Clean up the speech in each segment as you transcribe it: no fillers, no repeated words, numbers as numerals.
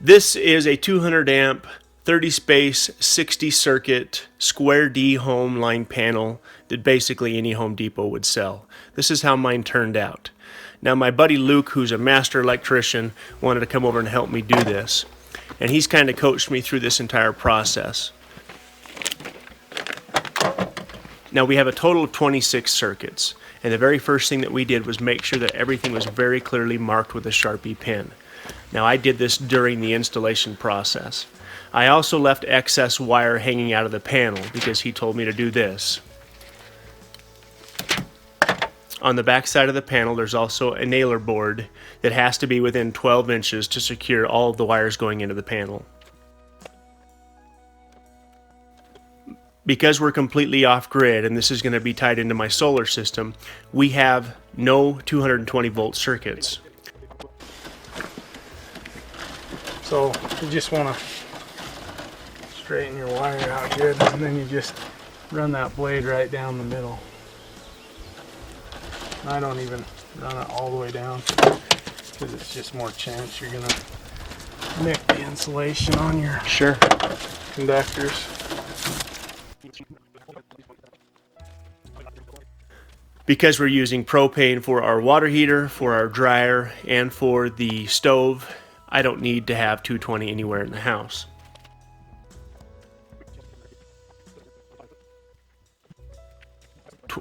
This is a 200 amp, 30 space, 60 circuit, square D home line panel that basically any Home Depot would sell. This is how mine turned out. Now my buddy Luke, who's a master electrician, wanted to come over and help me do this. And he's kind of coached me through this entire process. Now we have a total of 26 circuits. And the very first thing that we did was make sure that everything was very clearly marked with a Sharpie pen. Now I did this during the installation process. I also left excess wire hanging out of the panel because he told me to do this. On the back side of the panel there's also a nailer board that has to be within 12 inches to secure all of the wires going into the panel. Because we're completely off-grid and this is going to be tied into my solar system, we have no 220 volt circuits. So you just want to straighten your wire out good, and then you just run that blade right down the middle. I don't even run it all the way down because it's just more chance you're gonna nick the insulation on your conductors. Because we're using propane for our water heater, for our dryer, and for the stove, I don't need to have 220 anywhere in the house.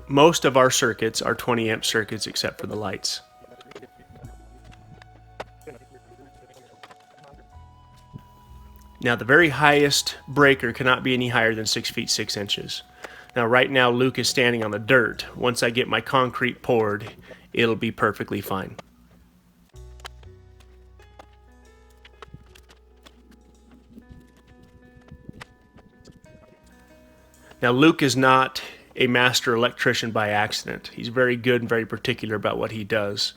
Most of our circuits are 20 amp circuits except for the lights. Now the very highest breaker cannot be any higher than 6 feet 6 inches. Now right now Luke is standing on the dirt. Once I get my concrete poured, it'll be perfectly fine. Now Luke is not a master electrician by accident. He's very good and very particular about what he does.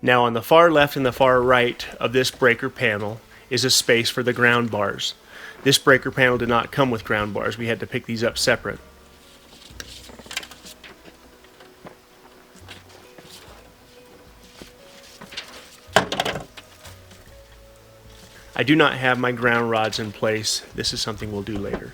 Now on the far left and the far right of this breaker panel is a space for the ground bars. This breaker panel did not come with ground bars. We had to pick these up separate. I do not have my ground rods in place. This is something we'll do later.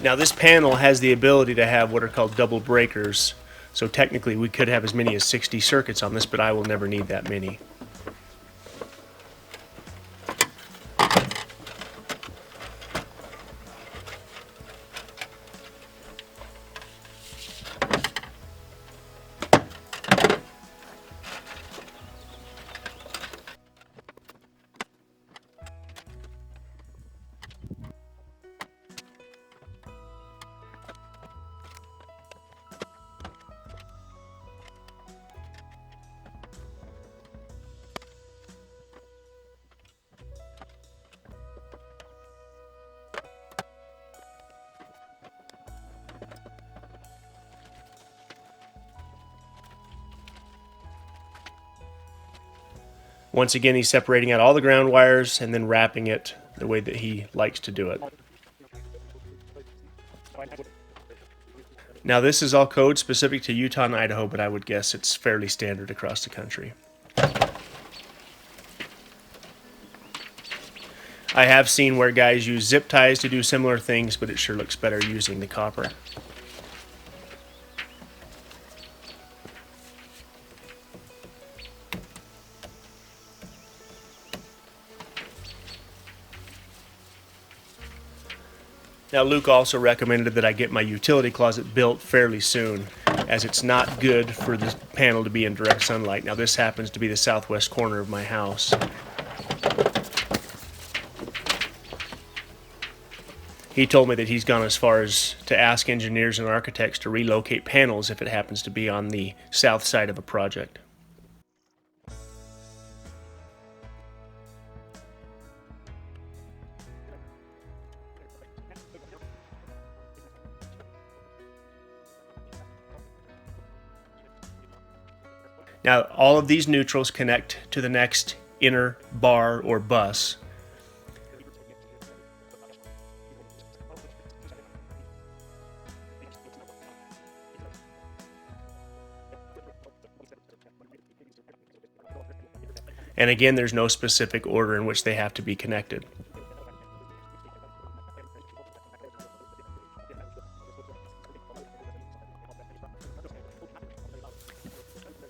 Now this panel has the ability to have what are called double breakers. So technically we could have as many as 60 circuits on this, but I will never need that many. Once again, he's separating out all the ground wires and then wrapping it the way that he likes to do it. Now this is all code specific to Utah and Idaho, but I would guess it's fairly standard across the country. I have seen where guys use zip ties to do similar things, but it sure looks better using the copper. Now Luke also recommended that I get my utility closet built fairly soon, as it's not good for the panel to be in direct sunlight. Now this happens to be the southwest corner of my house. He told me that he's gone as far as to ask engineers and architects to relocate panels if it happens to be on the south side of a project. Now all of these neutrals connect to the next inner bar or bus. And again, there's no specific order in which they have to be connected.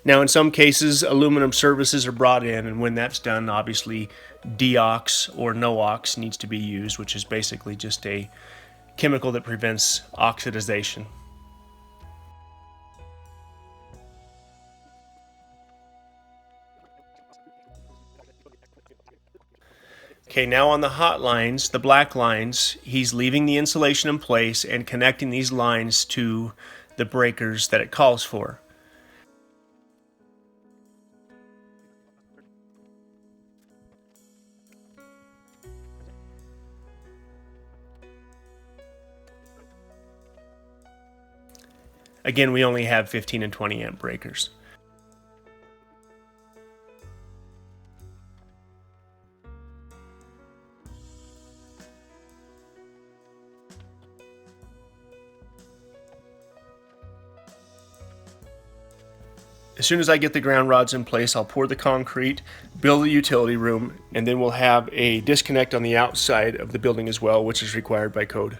Now, in some cases, aluminum services are brought in, and when that's done, obviously deox or noox needs to be used, which is basically just a chemical that prevents oxidization. Okay, now on the hot lines, the black lines, he's leaving the insulation in place and connecting these lines to the breakers that it calls for. Again, we only have 15 and 20 amp breakers. As soon as I get the ground rods in place, I'll pour the concrete, build the utility room, and then we'll have a disconnect on the outside of the building as well, which is required by code.